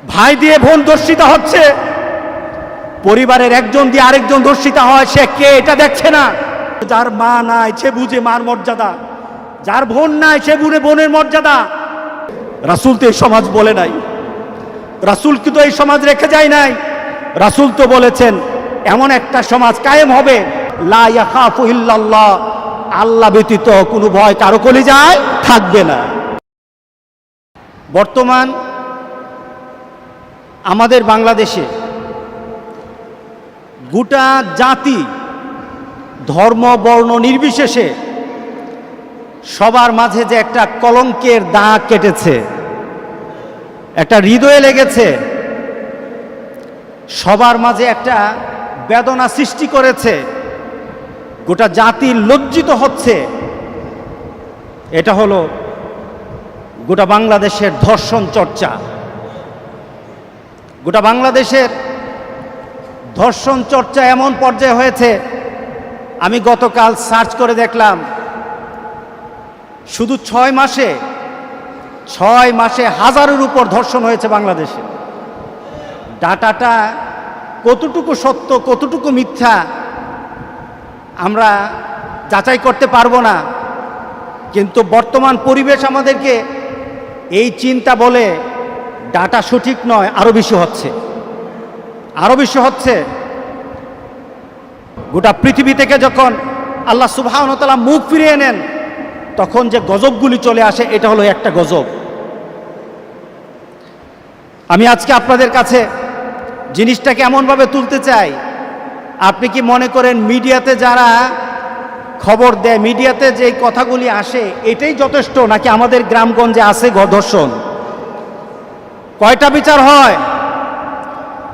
ভাই দিয়ে বোন ধর্ষিত হচ্ছে, পরিবারের একজন দিয়ে আরেকজন ধর্ষিত হয়, সে কে এটা দেখছে না। যার মা নাই সে বুঝে মার মর্যাদা, যার বোন নাই সে বুঝে বোনের মর্যাদা। রাসূল তো এই সমাজ বলে নাই, রাসূল কিন্তু এই সমাজ রেখে যায় নাই। রাসূল তো বলেছেন এমন একটা সমাজ কায়েম হবে, লা ইয়াখাফু ইল্লাল্লাহ, আল্লাহ ব্যতীত কোনো ভয় কারো কলিজায় থাকবে না। বর্তমান আমাদের বাংলাদেশে গোটা জাতি ধর্ম বর্ণ নির্বিশেষে সবার মাঝে যে একটা কলঙ্কের দাগ কেটেছে, একটা হৃদয়ে লেগেছে, সবার মাঝে একটা বেদনা সৃষ্টি করেছে, গোটা জাতি লজ্জিত হচ্ছে, এটা হলো গোটা বাংলাদেশের ধর্ষণ চর্চা। গোটা বাংলাদেশের ধর্ষণ চর্চা এমন পর্যায়ে হয়েছে, আমি গতকাল সার্চ করে দেখলাম শুধু 6 মাসে হাজারের উপর ধর্ষণ হয়েছে বাংলাদেশে। ডাটাটা কতটুকু সত্য কতটুকু মিথ্যা আমরা যাচাই করতে পারবো না, কিন্তু বর্তমান পরিবেশ আমাদেরকে এই চিন্তা বলে ডাটা সঠিক নয়, আরো বেশি হচ্ছে। গোটা পৃথিবী থেকে যখন আল্লাহ সুবহানাহু ওয়া তাআলা মুখ ফিরিয়ে নেন, তখন যে গজবগুলি চলে আসে, এটা হলো একটা গজব। আমি আজকে আপনাদের কাছে জিনিসটাকে এমনভাবে তুলতে চাই, আপনি কি মনে করেন মিডিয়াতে যারা খবর দেয়, মিডিয়াতে যে কথাগুলি আসে এটাই যথেষ্ট, নাকি আমাদের গ্রামগঞ্জে আছে ধর্ষণ? কয়টা বিচার হয়,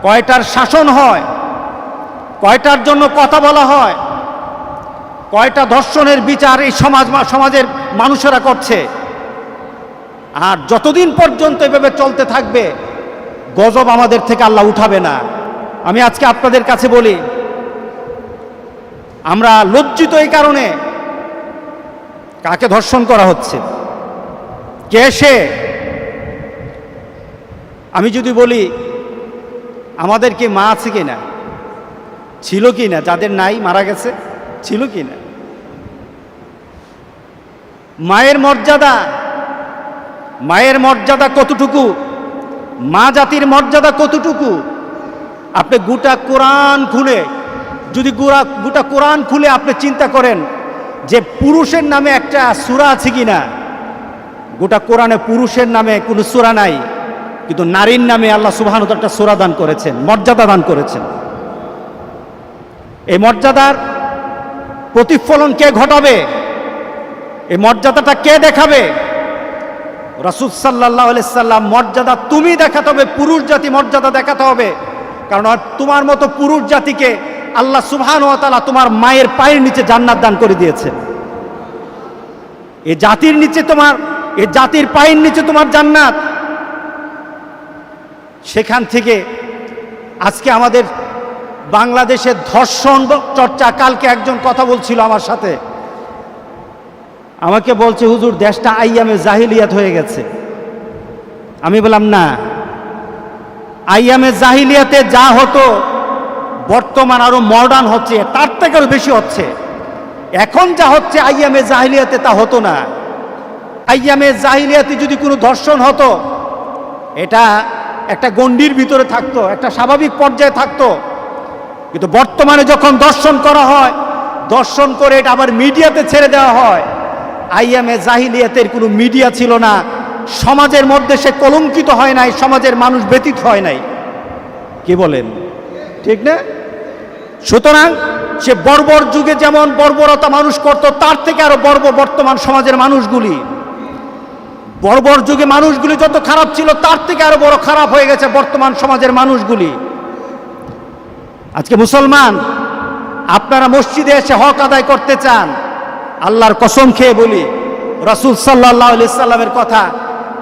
কয়টার শাসন হয়, কয়টার জন্য কথা বলা হয়, কয়টা ধর্ষণের বিচার এই সমাজের মানুষেরা করছে? আর যতদিন পর্যন্ত এভাবে চলতে থাকবে, গজব আমাদের থেকে আল্লাহ উঠাবে না। আমি আজকে আপনাদের কাছে বলি, আমরা লজ্জিত এই কারণে, কাকে ধর্ষণ করা হচ্ছে, কে সে? আমি যদি বলি আমাদের কি মা আছে কিনা, ছিল কিনা, যাদের নাই মারা গেছে, ছিল কিনা? মায়ের মর্যাদা কতটুকু, মা জাতির মর্যাদা কতটুকু? আপনি গোটা কোরআন খুলে, যদি গোটা কোরআন খুলে আপনি চিন্তা করেন যে পুরুষের নামে একটা সূরা আছে কিনা, গোটা কোরআনে পুরুষের নামে কোনো সূরা নাই, কিন্তু নারীর নামে আল্লাহ সুবহানাহু ওয়া তাআলা একটা সূরা দান করেছেন, মর্যাদা দান করেছেন। এই মর্যাদার প্রতিফলন কে ঘটাবে? এই মর্যাদাটা কে দেখাবে? রাসূল সাল্লাল্লাহু আলাইহি সাল্লাম। মর্যাদা তুমি দেখাতে হবে, পুরুষ জাতি মর্যাদা দেখাতে হবে, কারণ তোমার মতো পুরুষ জাতিকে আল্লাহ সুবহানাহু ওয়া তাআলা তোমার মায়ের পায়ের নিচে জান্নাত দান করে দিয়েছে। এই জাতির পায়ের নিচে তোমার জান্নাত। সেখান থেকে আজকে আমাদের বাংলাদেশের ধর্ষণ চর্চা, কালকে একজন কথা বলছিল আমার সাথে, আমাকে বলছে হুজুর দেশটা আইয়ামে জাহিলিয়াত হয়ে গেছে। আমি বললাম না, আইয়ামে জাহিলিয়াতে যা হতো বর্তমান আরো মডার্ন হচ্ছে, তার থেকেও বেশি হচ্ছে। এখন যা হচ্ছে আইয়ামে জাহিলিয়াতে তা হতো না। আইয়ামে জাহিলিয়াতে যদি কোনো ধর্ষণ হতো, এটা একটা গণ্ডির ভিতরে থাকতো, একটা স্বাভাবিক পর্যায়ে থাকতো, কিন্তু বর্তমানে যখন দর্শন করা হয়, দর্শন করে এটা আবার মিডিয়াতে ছেড়ে দেওয়া হয়। আইয়ামে জাহিলিয়াতের কোনো মিডিয়া ছিল না, সমাজের মধ্যে সে কলঙ্কিত হয় নাই, সমাজের মানুষ ব্যতীত হয় নাই। কি বলেন, ঠিক না? সুতরাং সে বর্বর যুগে যেমন বর্বরতা মানুষ করত, তার থেকে আরো বর্তমান সমাজের মানুষগুলি, বর্বর যুগে মানুষগুলি যত খারাপ ছিল, তার থেকে আরো বড় খারাপ হয়ে গেছে বর্তমান সমাজের মানুষগুলি। আজকে মুসলমান, আপনারা মসজিদে এসে হক আদায় করতে চান, আল্লাহর কসম খেয়ে বলি, রাসূল সাল্লাল্লাহু আলাইহি সাল্লামের কথা,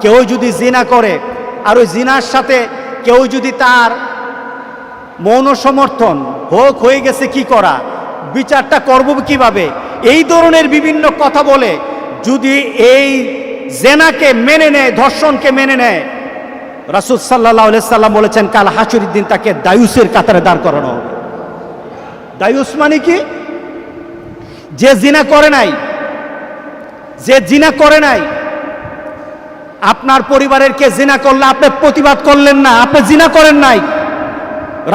কেউ যদি জিনা করে আর ওই জিনার সাথে কেউ যদি তার মৌন সমর্থন হোক, হয়ে গেছে কি করা, বিচারটা করব কিভাবে, এই ধরনের বিভিন্ন কথা বলে যদি এই জেনাকে মেনে নেয়, ধর্ষণকে মেনে নেয়, রাসূল সাল্লাল্লাহু আলাইহি সাল্লাম বলেছেন কাল হাসরের দিন তাকে দায়ুসের কাতারে দাঁড় করানো হবে। দায়ুস মানে কি? যে জিনা করে নাই, যে জিনা করে নাই। আপনার পরিবারের কে জিনা করলে আপনি প্রতিবাদ করলেন না, আপনি জিনা করেন নাই,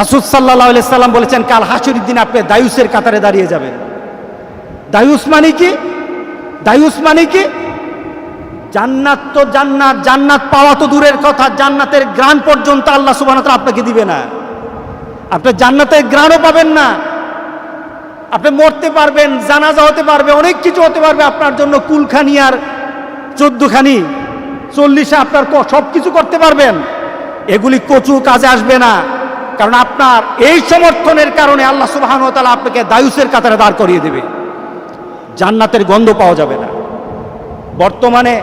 রাসূল সাল্লাল্লাহু আলাইহি সাল্লাম বলেছেন কাল হাসরের দিন আপনি দায়ুসের কাতারে দাঁড়িয়ে যাবেন। দায়ুস মানে কি? দায়ুস মানে কি? জান্নাত তো জান্নাত, জান্নাত পাওয়া তো দূরের কথা, জান্নাতের ঘ্রাণ পর্যন্ত আল্লাহ সুবহানাহু ওয়া তাআলা আপনাকে দিবে না। আপনি জান্নাতের ঘ্রাণও পাবেন না। আপনি মরতে পারবেন, জানাজা হতে পারবে, অনেক কিছু হতে পারবে আপনার জন্য, কুলখানি আর 14খানি 40 আপনার সব কিছু করতে পারবেন, এগুলি কচু কাজে আসবে না। কারণ আপনার এই সমর্থনের কারণে আল্লাহ সুবহানাহু ওয়া তাআলা আপনাকে দায়ুসের কাতারে দাঁড় করিয়ে দেবে, জান্নাতের গন্ধ পাওয়া যাবে না। বর্তমানে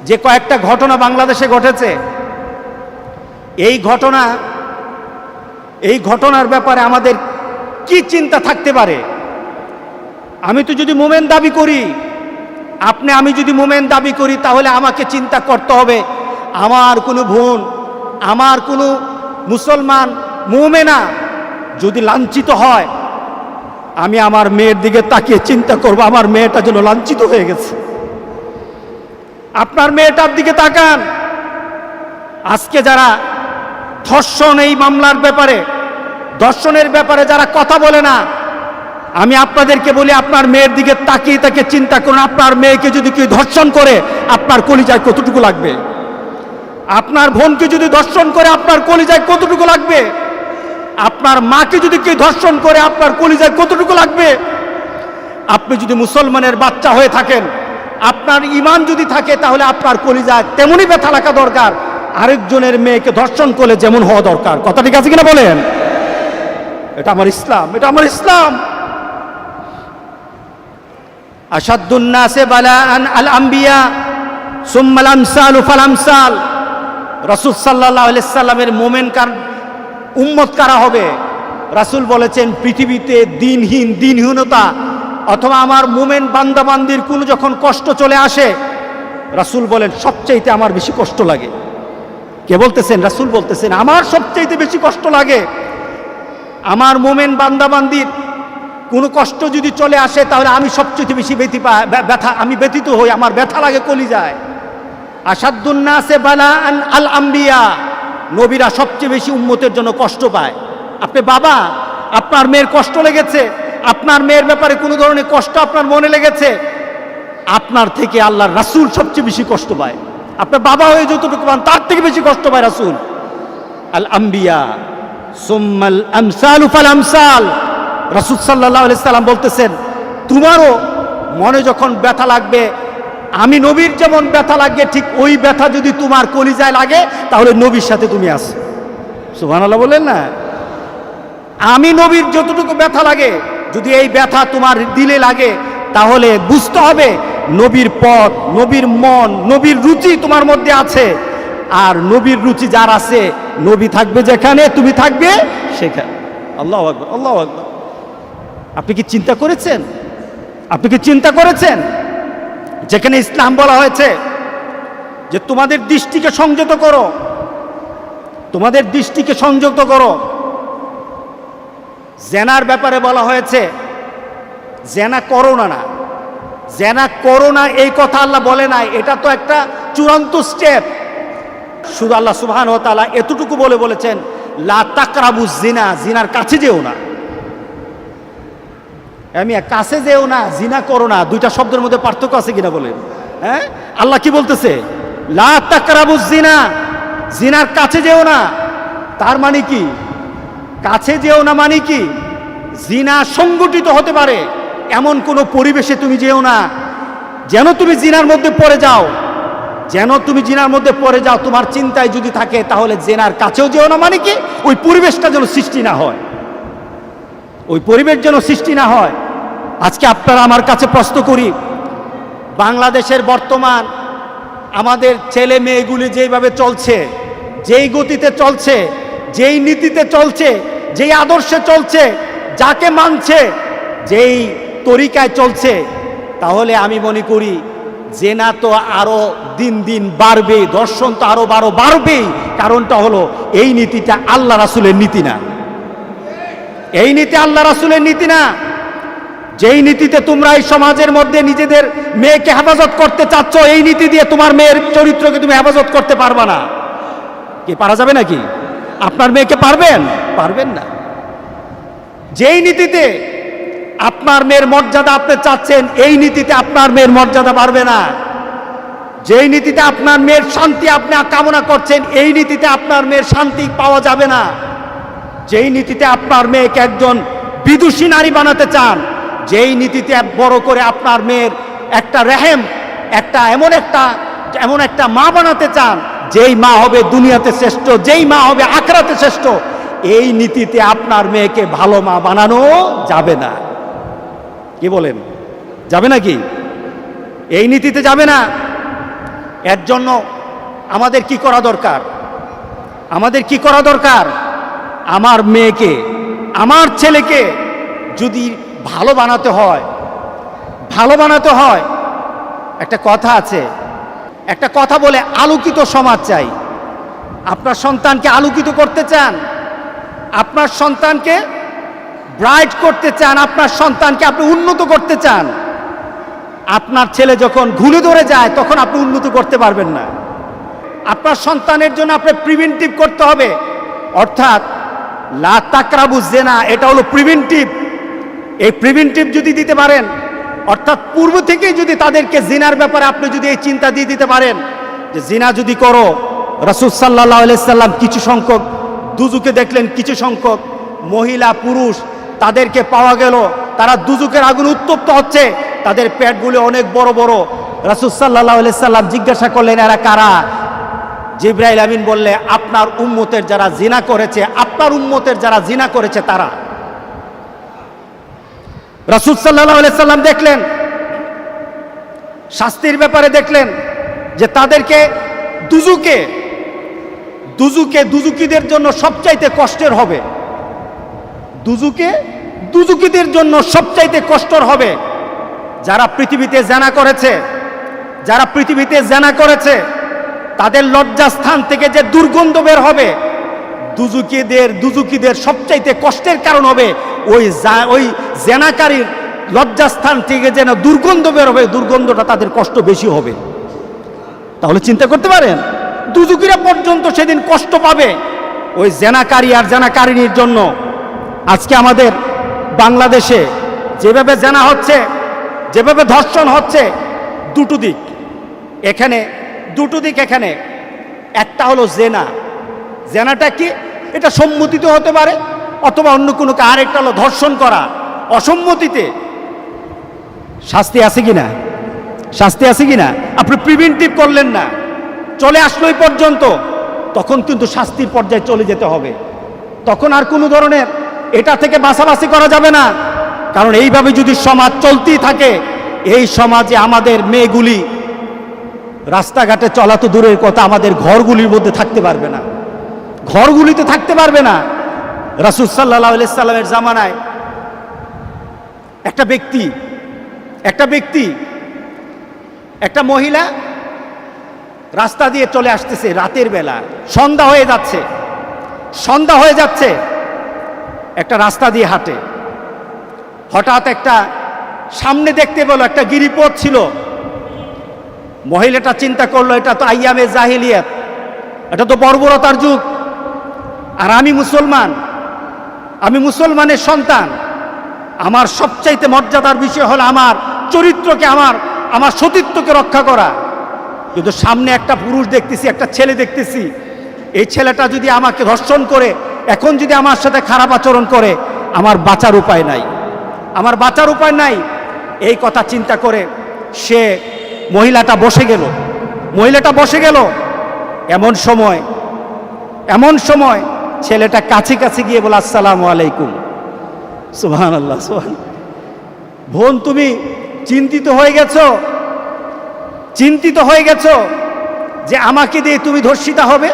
যে কয়েকটা ঘটনা বাংলাদেশে ঘটেছে, এই ঘটনার ব্যাপারে আমাদের কি চিন্তা থাকতে পারে? আমি তো যদি মোমেন দাবি করি, আমি যদি মোমেন দাবি করি, তাহলে আমাকে চিন্তা করতে হবে আমার কোনো বোন, আমার কোনো মুসলমান মোমেনা যদি লাঞ্ছিত হয়, আমি আমার মেয়ের দিকে তাকিয়ে চিন্তা করব আমার মেয়েটা যেন লাঞ্ছিত হয়ে গেছে। আপনার মেয়েটার দিকে তাকান। আজকে যারা ধর্ষণ, এই মামলার ব্যাপারে, ধর্ষণের ব্যাপারে যারা কথা বলে না, আমি আপনাদেরকে বলি আপনার মেয়ের দিকে তাকিয়ে তাকে চিন্তা করুন, আপনার মেয়েকে যদি কেউ ধর্ষণ করে আপনার কলিজায় কতটুকু লাগবে? আপনার বোনকে যদি ধর্ষণ করে আপনার কলিজায় কতটুকু লাগবে? আপনার মাকে যদি কেউ ধর্ষণ করে আপনার কলিজায় কতটুকু লাগবে? আপনি যদি মুসলমানের বাচ্চা হয়ে থাকেন, আপনার ঈমান যদি থাকে, তাহলে আপনার কলিজায় তেমনই ব্যথা লাগা দরকার আরেকজনের মেয়েকে ধর্ষণ করলে যেমন হওয়া দরকার। কথা ঠিক আছে কিনা বলেন? এটা আমার ইসলাম, এটা আমার ইসলাম। আশাদ্দুন নাসে বালাআন আল আম্বিয়া সুম্মাল আমসালু ফাল আমসাল। রাসূল সাল্লাল্লাহু আলাইহি সাল্লামের মোমেন উম্মত কারা হবে? রাসূল বলেছেন পৃথিবীতে দিনহীনতা অথবা আমার মোমেন বান্দাবান্দির কোনো যখন কষ্ট চলে আসে, রাসূল বলেন সবচাইতে আমার বেশি কষ্ট লাগে। কে বলতেছেন? রাসূল বলতেছেন আমার সবচাইতে বেশি কষ্ট লাগে আমার মোমেন বান্দাবান্দির কোনো কষ্ট যদি চলে আসে, তাহলে আমি সবচেয়ে বেশি ব্যথা আমি ব্যথিত হই, আমার ব্যথা লাগে কলিজায়। আশাদ্দুন নাসে বালাআন আল আম্বিয়া, নবীরা সবচেয়ে বেশি উম্মতের জন্য কষ্ট পায়। আপনি বাবা, আপনার মেয়ের কষ্ট লেগেছে, আপনার মেয়ের ব্যাপারে কোনো ধরনের কষ্ট আপনার মনে লেগেছে, আপনার থেকে আল্লাহর রাসূল সবচেয়ে বেশি কষ্ট পায়। আপনার বাবা হয়ে যতটুকু পান তার থেকে বেশি কষ্ট পায় রাসূল। আল আম্বিয়া সুম্মাল আমসালু ফাল আমসাল। রাসূল সাল্লাল্লাহু আলাইহি সাল্লাম বলতেছেন তোমারও মনে যখন ব্যথা লাগবে, আমি নবীর যেমন ব্যথা লাগে, ঠিক ওই ব্যথা যদি তোমার কলিজায় লাগে, তাহলে নবীর সাথে তুমি আসো। সুবহানাল্লাহ বলেন না? আমি নবীর যতটুকু ব্যথা লাগে, যদি এই ব্যথা তোমার দিলে লাগে, তাহলে বুঝতে হবে নবীর পথ, নবীর মন, নবীর রুচি তোমার মধ্যে আছে। আর নবীর রুচি যার আছে, নবী থাকবে যেখানে, তুমি থাকবে সেখানে। আল্লাহু আকবার, আল্লাহু আকবার। আপনি কি চিন্তা করেছেন? আপনি কি চিন্তা করেছেন যেখানে ইসলাম বলা হয়েছে যে তোমাদের দৃষ্টিকে সংযত করো, তোমাদের দৃষ্টিকে সংযত করো। জেনার ব্যাপারে বলা হয়েছে জেনা করো না, জেনা করো না এই কথা আল্লাহ বলে নাই, এটা তো একটা চূড়ান্ত স্টেপ। শুধু আল্লাহ সুবহানাহু ওয়া তাআলা এতটুকু বলেছেন লা তাকরাবুজ জিনা, জিনার কাছে যেও না। আমি কাছে যেও না, জিনা করো না, দুইটা শব্দের মধ্যে পার্থক্য আছে কিনা বলেন? হ্যাঁ, আল্লাহ কি বলতেছে? লা তাকরাবুজ জিনা, জিনার কাছে যেও না। তার মানে কি? কাছে যেও না মানে কি? জিনা সংগঠিত হতে পারে এমন কোন পরিবেশে তুমি যেও না যেন তুমি জিনার মধ্যে পড়ে যাও, যেন তুমি জিনার মধ্যে পড়ে যাও। তোমার চিন্তায় যদি থাকে, তাহলে জিনার কাছেও যেও না মানে কি? ওই পরিবেশটা যেন সৃষ্টি না হয়, ওই পরিবেশ যেন সৃষ্টি না হয়। আজকে আপনারা আমার কাছে প্রশ্ন করি, বাংলাদেশের বর্তমান আমাদের ছেলে মেয়েগুলি যেইভাবে চলছে, যেই গতিতে চলছে, যেই নীতিতে চলছে, যেই আদর্শে চলছে, যাকে মানছে, যেই তরিকায় চলছে, তাহলে আমি মনে করি জেনা তো আরো দিন দিন বাড়বে, দর্শন তো আরো বাড়বেই। কারণটা হলো এই নীতিটা আল্লাহ রাসূলের নীতি না। এই নীতি আল্লাহ রাসূলের নীতি না। যেই নীতিতে তোমরা এই সমাজের মধ্যে নিজেদের মেয়েকে হেফাজত করতে চাচ্ছ, এই নীতি দিয়ে তোমার মেয়ের চরিত্রকে তুমি হেফাজত করতে পারবা না। কি পারা যাবে নাকি? আপনার মেয়েকে পারবেন? পারবেন না। যেই নীতিতে আপনার মেয়ের মর্যাদা আপনি চাচ্ছেন, এই নীতিতে আপনার মেয়ের মর্যাদা বাড়বে না। যেই নীতিতে আপনার মেয়ের শান্তি আপনি কামনা করছেন, এই নীতিতে আপনার মেয়ের শান্তি পাওয়া যাবে না। যেই নীতিতে আপনার মেয়েকে একজন বিদুষী নারী বানাতে চান, যেই নীতিতে বড় করে আপনার মেয়ের একটা রেহেম, এমন একটা মা বানাতে চান, যেই মা হবে দুনিয়াতে শ্রেষ্ঠ, যেই মা হবে আখিরাতে শ্রেষ্ঠ, এই নীতিতে আপনার মেয়েকে ভালো মা বানানো যাবে না। কি বলেন? যাবে নাকি? এই নীতিতে যাবে না। এর জন্য আমাদের কি করা দরকার? আমাদের কি করা দরকার? আমার মেয়েকে, আমার ছেলেকে যদি ভালো বানাতে হয়, একটা কথা আছে, একটা কথা বলে আলোকিত সমাজ চাই। আপনার সন্তানকে আলোকিত করতে চান, আপনার সন্তানকে ব্রাইট করতে চান, আপনার সন্তানকে আপনি উন্নত করতে চান, আপনার ছেলে যখন ঘুরে ধরে যায় তখন আপনি উন্নত করতে পারবেন না। আপনার সন্তানের জন্য আপনি প্রিভেন্টিভ করতে হবে, অর্থাৎ লা তাকরাবু জিনা, এটা হলো প্রিভেন্টিভ। এই প্রিভেন্টিভ যদি দিতে পারেন, অর্থাৎ পূর্ব থেকেই যদি তাদেরকে জিনার ব্যাপারে আপনি যদি এই চিন্তা দিয়ে দিতে পারেন যে জিনা যদি করো, রাসূল সাল্লাল্লাহু আলাইহি সাল্লাম কিছু সংখ্যক দুজুকে দেখলেন, কিছু সংখ্যক মহিলা পুরুষ তাদেরকে পাওয়া গেল তারা দুজুকের আগুন উত্তপ্ত হচ্ছে, তাদের পেটগুলো অনেক বড় বড়। রাসূল সাল্লাল্লাহু আলাইহি সাল্লাম জিজ্ঞাসা করলেন এরা কারা? জিবরাইল আমিন বললে আপনার উম্মতের যারা জিনা করেছে, আপনার উম্মতের যারা জিনা করেছে তারা। রাসূল সাল্লাল্লাহু আলাইহি সাল্লাম দেখলেন, শাস্তির ব্যাপারে দেখলেন যে তাদেরকে দুজুকিদের জন্য সবচাইতে কষ্টের হবে। দুজুকিদের জন্য সবচাইতে কষ্টের হবে যারা পৃথিবীতে জানা করেছে, তাদের লজ্জাস্থান থেকে যে দুর্গন্ধ বের হবে, দুজুকিদের সবচাইতে কষ্টের কারণ হবে ওই জেনাকারীর লজ্জাস্থান থেকে যেন দুর্গন্ধ বের হবে, দুর্গন্ধটা তাদের কষ্ট বেশি হবে। তাহলে চিন্তা করতে পারেন, দুজুকিরা পর্যন্ত সেদিন কষ্ট পাবে ওই জেনাকারী আর জেনাকারিনীর জন্য। আজকে আমাদের বাংলাদেশে যেভাবে জেনা হচ্ছে, যেভাবে ধর্ষণ হচ্ছে, দুটো দিক এখানে। একটা হলো জেনাটা কি? এটা সম্মতিতে হতে পারে অথবা অন্য কোনো, আরেকটা হলো ধর্ষণ করা অসম্মতিতে। শাস্তি আছে কিনা? আপনি প্রিভেন্টিভ করলেন না, চলে আসলো এই পর্যন্ত, তখন কিন্তু শাস্তির পর্যায়ে চলে যেতে হবে। তখন আর কোনো ধরনের এটা থেকে বাছাবাছি করা যাবে না। কারণ এইভাবে যদি সমাজ চলতেই থাকে, এই সমাজে আমাদের মেয়েগুলি রাস্তাঘাটে চলা তো দূরের কথা, আমাদের ঘরগুলির মধ্যে থাকতে পারবে না, ঘরগুলিতে থাকতে পারবে না। রাসূল সাল্লাল্লাহু আলাইহি সাল্লামের জামানায় একটা মহিলা রাস্তা দিয়ে চলে আসতেছে রাতের বেলা, সন্ধ্যা হয়ে যাচ্ছে, একটা রাস্তা দিয়ে হাঁটে। হঠাৎ একটা সামনে দেখতে পেল একটা গিরিপথ ছিল। মহিলাটা চিন্তা করলো এটা তো আইয়ামে জাহিলিয়াত, এটা তো বর্বরতার যুগ, আর আমি মুসলমানের সন্তান, আমার সবচাইতে মর্যাদার বিষয় হলো আমার চরিত্রকে, আমার সতীত্বকে রক্ষা করা। কিন্তু সামনে একটা পুরুষ দেখতেছি, একটা ছেলে দেখতেছি, এই ছেলেটা যদি আমাকে ধর্ষণ করে, এখন যদি আমার সাথে খারাপ আচরণ করে, আমার বাঁচার উপায় নাই। এই কথা চিন্তা করে মহিলাটা বসে গেল। এমন সময় ছেলেটা কাছে গিয়ে বলে আসসালামু আলাইকুম। সুবহানাল্লাহ, বোন তুমি চিন্তিত হয়ে গেছো যে আমাকে দিয়ে তুমি ধর্ষিতা হবে?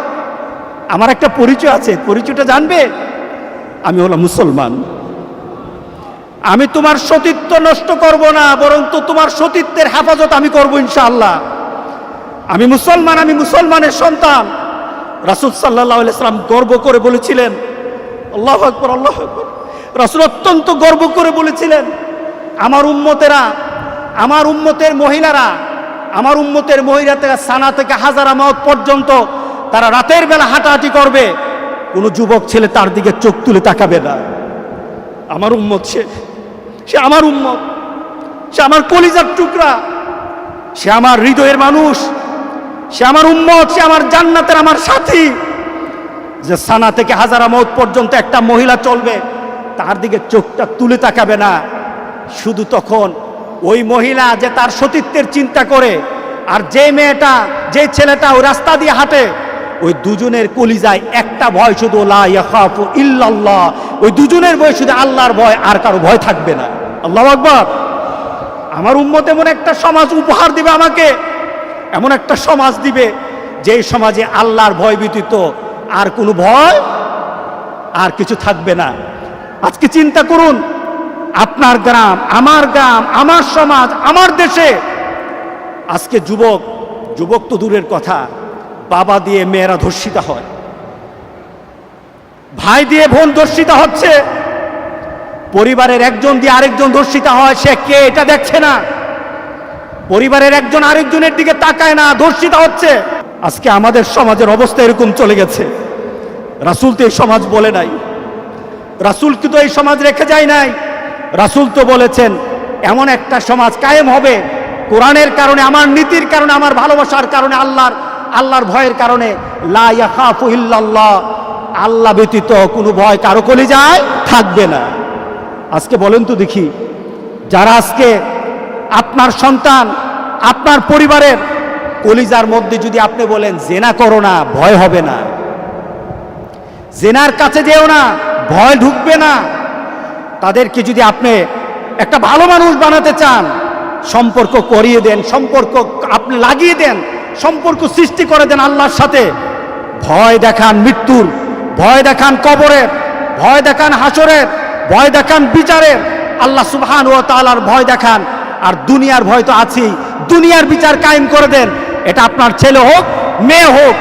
আমার একটা পরিচয় আছে, পরিচয়টা জানবে? আমি হলাম মুসলমান। আমি তোমার সতীত্ব নষ্ট করব না, বরং তো তোমার সতীত্বের হেফাজত আমি করব ইনশাআল্লাহ। আমি মুসলমান, আমি মুসলমানের সন্তান। রাসূল সাল্লাল্লাহু আলাইহি সাল্লাম গর্ব করে বলেছিলেন, আল্লাহু আকবার, আল্লাহু আকবার। রাসূল অত্যন্ত গর্ব করে বলেছিলেন, আমার উম্মতেরা, আমার উম্মতের মহিলারা, আমার উম্মতের মহিলারা সানা থেকে হাজারা মাউত পর্যন্ত তারা রাতের বেলা হাঁটাহাঁটি করবে, কোনো যুবক ছেলে তার দিকে চোখ তুলে তাকাবে না। আমার উম্মত, সে আমার উম্মত, সে আমার কলিজার টুকরা, সে আমার হৃদয়ের মানুষ, সে আমার উম্মত, সে আমার জান্নাতের আমার সাথী। যে সানা থেকে হাজারা মাউত পর্যন্ত একটা মহিলা চলবে, তার দিকে চোখটা তুলে তাকাবে না। শুধু তখন ওই মহিলা যে তার সতীত্বের চিন্তা করে, আর যে মেয়েটা, যে ছেলেটা ওই রাস্তা দিয়ে হাঁটে, ওই দুজনের কলিজায় একটা ভয়, শুধু লা ইয়াখাফু ইল্লাল্লাহ। ওই দুজনের ভয় শুধু আল্লাহর ভয়, আর কারো ভয় থাকবে না। আল্লাহু আকবার। আমার উম্মত এমন একটা সমাজ উপহার দিবে আমাকে, এমন একটা সমাজ দিবে যেই সমাজে আল্লাহর ভয় ব্যতীত আর কোনো ভয় আর কিছু থাকবে না। আজকে চিন্তা করুন, আপনার গ্রাম, আমার সমাজ, আমার দেশে আজকে যুবক তো দূরের কথা, বাবা দিয়ে মেয়েরা ধর্ষিত হয়, ভাই দিয়ে বোন ধর্ষিত হচ্ছে, পরিবারের একজন দিয়ে আরেকজন ধর্ষিত হয়, সে কে এটা দেখছে না, পরিবারের একজন আরেকজনের দিকে তাকায় না, ধর্ষিত হচ্ছে। আজকে আমাদের সমাজের অবস্থা এরকম চলে গেছে। রাসূল তো এই সমাজ বলে নাই, রাসূল কিন্তু এই সমাজ রেখে যায় নাই। রাসূল তো বলেছেন এমন একটা সমাজ কায়েম হবে কোরআনের কারণে, আমার নীতির কারণে, আমার ভালোবাসার কারণে, আল্লাহর ভয়ের কারণে। লা ইয়াখাফু ইল্লাল্লাহ, আল্লাহ ব্যতীত কোনো ভয় কারো কলিজায় থাকবে না। আজকে বলেন তো দেখি, যারা আজকে আপনার সন্তান, আপনার পরিবারের কলিজার মধ্যে যদি আপনি বলেন জেনা করো না, ভয় হবে না, জেনার কাছে যেও না, ভয় ঢুকবে না, তাদেরকে যদি আপনি একটা ভালো মানুষ বানাতে চান, সম্পর্ক করিয়ে দেন, সম্পর্ক আপনি লাগিয়ে দেন, সম্পর্ক সৃষ্টি করে দেন আল্লাহর সাথে। ভয় দেখান মৃত্যুর, ভয় দেখান কবরের, ভয় দেখান হাসরের, ভয় দেখান বিচারের, আল্লাহ সুবহানাহু ওয়া তাআলার ভয় দেখান। আর দুনিয়ার ভয় তো আছেই, দুনিয়ার বিচার কায়েম করে দেন। এটা আপনার ছেলে হোক, মেয়ে হোক,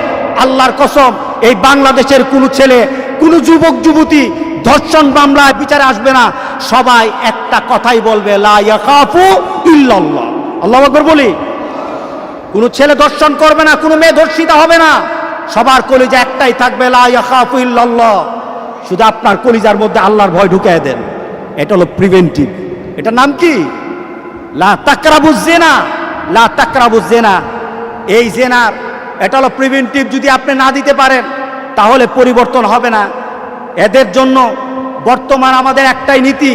আল্লাহর কসম এই বাংলাদেশের কোনো ছেলে, কোনো যুবক যুবতী ধর্ষণ মামলায় বিচারে আসবে না। সবাই একটা কথাই বলবে, লা ইয়াখাফু ইল্লাল্লাহ। আল্লাহু আকবার বলি। কোনো ছেলে ধর্ষণ করবে না, কোনো মেয়ে ধর্ষিত হবে না, সবার কলিজা একটাই থাকবে, লা ইয়াখাফু ইল্লাল্লাহ। শুধু আপনার কলিজার মধ্যে আল্লাহর ভয় ঢুকিয়ে দেন। এটা হলো প্রিভেন্টিভ। এটার নাম কি? লা তাকরাবুজ জিনা, লা তাকরাবুজ জিনা। এই জেনার এটা হলো প্রিভেন্টিভ। যদি আপনি না দিতে পারেন তাহলে পরিবর্তন হবে না। এদের জন্য বর্তমান আমাদের একটাই নীতি,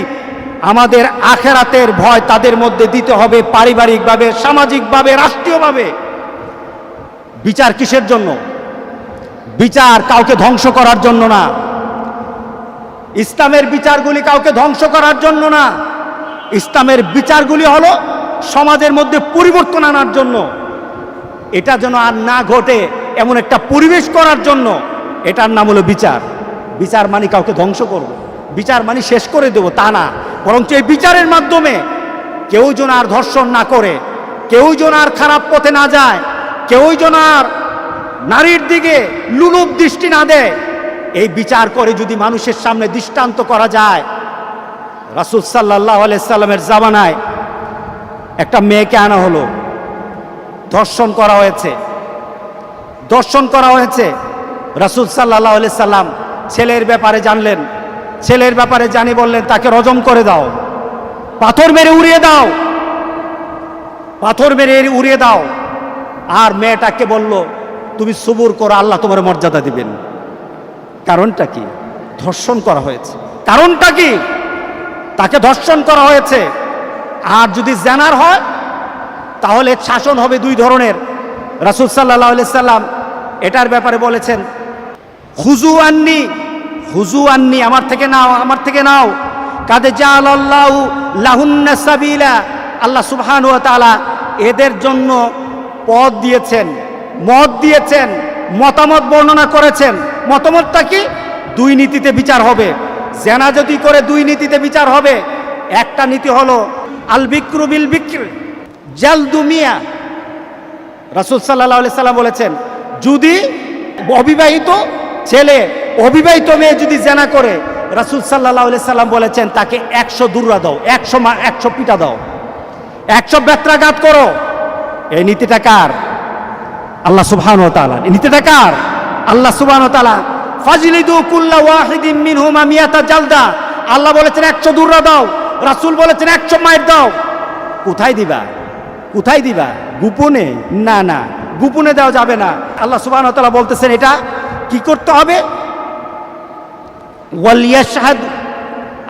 আমাদের আখেরাতের ভয় তাদের মধ্যে দিতে হবে, পারিবারিকভাবে, সামাজিকভাবে, রাষ্ট্রীয়ভাবে। বিচার কিসের জন্য? বিচার কাউকে ধ্বংস করার জন্য না, ইসলামের বিচারগুলি কাউকে ধ্বংস করার জন্য না। ইসলামের বিচারগুলি হলো সমাজের মধ্যে পরিবর্তন আনার জন্য। এটা যেন আর না ঘটে এমন একটা পরিবেশ করার জন্য। এটার নাম হলো বিচার। বিচার মানে কাউকে ধ্বংস করব, বিচার মানে শেষ করে দেব, তা না। বরঞ্চ এই বিচারের মাধ্যমে কেউ যেন আর ধর্ষণ না করে, কেউ যেন আর খারাপ পথে না যায়, কেউ যেন আর নারীর দিকে লুলুপ দৃষ্টি না দেয়। এই বিচার করে যদি মানুষের সামনে দৃষ্টান্ত করা যায়। রাসূল সাল্লাল্লাহু আলাইহি সাল্লামের জামানায় একটা মেয়েকে আনা হলো, ধর্ষণ করা হয়েছে, ধর্ষণ করা হয়েছে। রাসূল সাল্লাল্লাহু আলাইহি সাল্লাম ছেলের ব্যাপারে জানলেন, ছেলের ব্যাপারে জানি বললেন তাকে রজম করে দাও, পাথর মেরে উড়িয়ে দাও, পাথর মেরে উড়িয়ে দাও। আর মেয়েটাকে বলল তুমি সবুর করো, আল্লাহ তোমার মর্যাদা দিবেন। কারণটা কি? ধর্ষণ করা হয়েছে। কারণটা কি? তাকে ধর্ষণ করা হয়েছে। আর যদি জেনার হয় তাহলে শাসন হবে দুই ধরনের। রাসূল সাল্লাল্লাহু আলাইহি সাল্লাম এটার ব্যাপারে বলেছেন, খুজু আন্নি, খুজু আন্নি, আমার থেকে নাও, আমার থেকে নাও। কাদ জাআলাল্লাহু লাহুন্না সাবিলা, আল্লাহ সুবহানাহু ওয়া তাআলা এদের জন্য পথ দিয়েছেন, মত দিয়েছেন, মতামত বর্ণনা করেছেন। মতামতটা কি? দুই নীতিতে বিচার হবে। জেনা যদি করে দুই নীতিতে বিচার হবে, একটা নীতি হলো আল বিক্রু বিল বিক্র জালদু মিয়া। রাসূল সাল্লাল্লাহু আলাইহি সাল্লাম বলেছেন, যদি অবিবাহিত ছেলে অবিবাহিত মেয়ে যদি জেনা করে, রাসূল সাল্লাল্লাহু আলাইহি সাল্লাম বলেছেন তাকে 100 দুররা দাও, 100 পিটা দাও, 100 বেত্রাঘাত করো। এই নীতিটা কার? আল্লাহ সুবহানাহু ওয়া তাআলা। এই নীতিটা কার? আল্লাহ সুবহানাহু ওয়া তাআলা। ফাজলিদু কুল্লা ওয়াহিদিন মিনহুমা মিয়াতা জালদা। আল্লাহ বলেছেন 100 দুররা দাও, রাসূল বলেছেন 100 মাইর দাও। কোথায় দিবা? কোথায় দিবা? গোপনে? না না, গোপনে দেওয়া যাবে না। আল্লাহ সুবহানাহু ওয়া তাআলা বলতেছেন এটা কি করতে হবে? ওয়ালিয়াশহাদ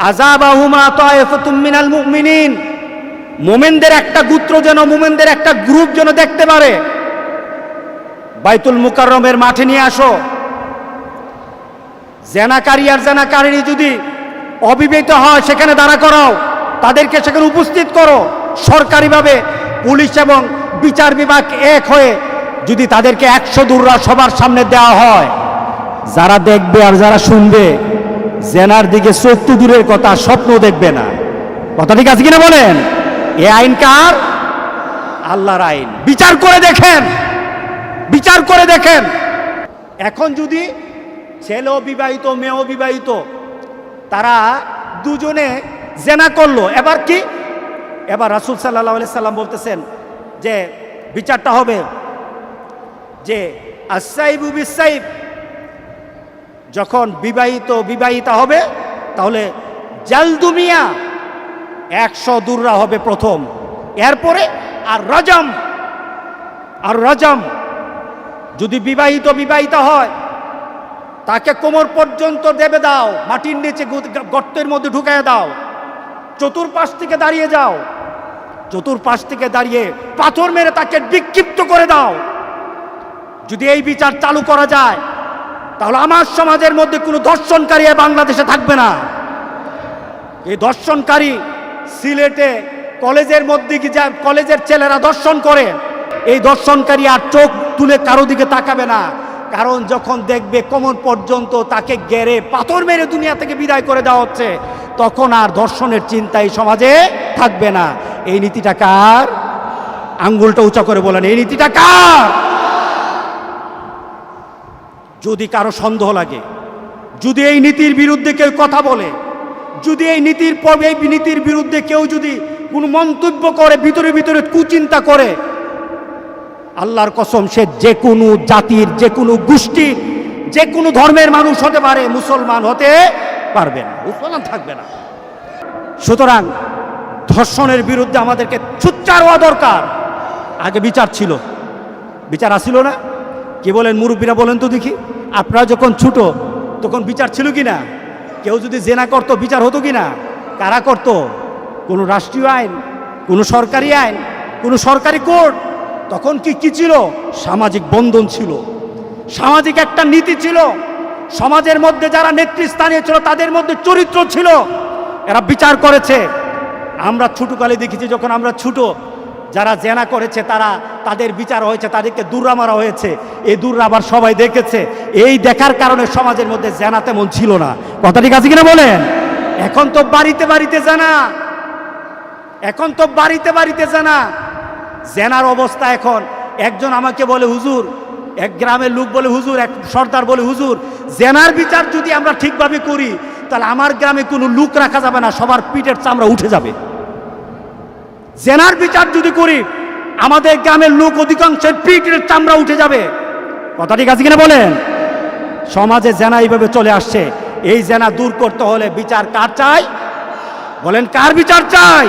আযাবাহুমা তায়েফাতুম মিনাল মুমিনিন। মুমিনদের একটা গোত্র যেন, মুমিনদের একটা গ্রুপ যেন দেখতে পারে। বাইতুল মুকাররমের মাঠে নিয়ে আসো, জেনাকারী আর জেনাকারী যদি অবিবাহিত হয় সেখানে দাঁড়া করাও, তাদেরকে সেখানে উপস্থিত করো। সরকারিভাবে পুলিশ এবং বিচার বিভাগ এক হয়ে যদি তাদেরকে 100 দুররা সবার সামনে দেওয়া হয়, যারা দেখবে আর যারা শুনবে জেনার দিকে চোখ তো দূরের কথা, স্বপ্ন দেখবে না। কথা ঠিক আছে কিনা বলেন? এ আইন কার? আল্লাহর আইন। বিচার করে দেখেন, বিচার করে দেখেন। এখন যদি ছেলে বিবাহিত মেয়ে বিবাহিত, তারা দুজনে জেনা করলো, এবার কি? এবার রাসূল সাল্লাল্লাহু আলাইহি সাল্লাম বলতেছেন যে বিচারটা হবে যে আস-সাইবু বিস-সাইব। যখন বিবাহিতা হবে তাহলে জালদু মিয়া, 100 দুররা হবে প্রথম, এরপরে আর রাজম। যদি বিবাহিতা হয় তাকে কোমর পর্যন্ত দেবে দাও, মাটির নিচে গর্তের মধ্যে ঢুকায় দাও, চতুর্পাশ থেকে দাঁড়িয়ে যাও, চতুর্পাশ থেকে দাঁড়িয়ে পাথর মেরে তাকে বিক্ষিপ্ত করে দাও। যদি এই বিচার চালু করা যায় তাহলে আমার সমাজের মধ্যে কোনো ধর্ষণকারী বাংলাদেশে থাকবে না। এই ধর্ষণকারী সিলেটে কলেজের মধ্যে কি যায়, কলেজের ছেলেরা ধর্ষণ করে, এই ধর্ষণকারী আর চোখ তুলে কারো দিকে তাকাবে না। কারণ যখন দেখবে কোমর পর্যন্ত তাকে গেড়ে পাথর মেরে দুনিয়া থেকে বিদায় করে দেওয়া হচ্ছে, তখন আর ধর্ষণের চিন্তা এই সমাজে থাকবে না। এই নীতিটা কার? আঙ্গুলটা উঁচা করে বলেন, এই নীতিটা কার? যদি কারো সন্দেহ লাগে, যদি এই নীতির বিরুদ্ধে কেউ কথা বলে, যদি এই নীতির বিরুদ্ধে কেউ যদি কোনো মন্তব্য করে, ভিতরে ভিতরে কুচিন্তা করে, আল্লাহর কসম সে যে কোনো জাতির, যে কোনো গোষ্ঠীর, যে কোনো ধর্মের মানুষ হতে পারে, মুসলমান হতে পারবে না, মুসলমান থাকবে না। সুতরাং ধর্ষণের বিরুদ্ধে আমাদেরকে সোচ্চার হওয়া দরকার। আগে বিচার ছিল, বিচার আসিল না? কি বলেন মুরব্বীরা, বলেন তো দেখি। আপনারা যখন ছোট তখন বিচার ছিল কি না? কেউ যদি জেনা করতো বিচার হতো কি না? কারা করত? কোনো রাষ্ট্রীয় আইন, কোনো সরকারি আইন, কোনো সরকারি কোর্ট? তখন কি ছিল? সামাজিক বন্ধন ছিল, সামাজিক একটা নীতি ছিল। সমাজের মধ্যে যারা নেতৃস্থানীয় ছিল তাদের মধ্যে চরিত্র ছিল, এরা বিচার করেছে। আমরা ছোটকালে দেখেছি, যখন আমরা ছোট, যারা জেনা করেছে তাদের বিচার হয়েছে, তাদেরকে দুর্রা মারা হয়েছে। এই দুর্রা আবার সবাই দেখেছে। এই দেখার কারণে সমাজের মধ্যে জেনা তেমন ছিল না। কথা ঠিক আছে কিনা বলেন? এখন তো বাড়িতে বাড়িতে জেনা, এখন তো বাড়িতে বাড়িতে জেনা। জেনার অবস্থা এখন, একজন আমাকে বলে হুজুর, এক গ্রামের লোক বলে হুজুর, এক সর্দার বলে হুজুর, জেনার বিচার যদি আমরা ঠিকভাবে করি তাহলে আমার গ্রামে কোনো লোক রাখা যাবে না, সবার পিঠের চামড়া উঠে যাবে। জেনার বিচার যদি করি আমাদের গ্রামের লোক অধিকাংশের পিঠের চামড়া উঠে যাবে। কথা ঠিক আছে কিনা বলেন? সমাজে জেনা এইভাবে চলে আসছে। এই জেনা দূর করতে হলে বিচার কার চাই? বলেন, কার বিচার চাই?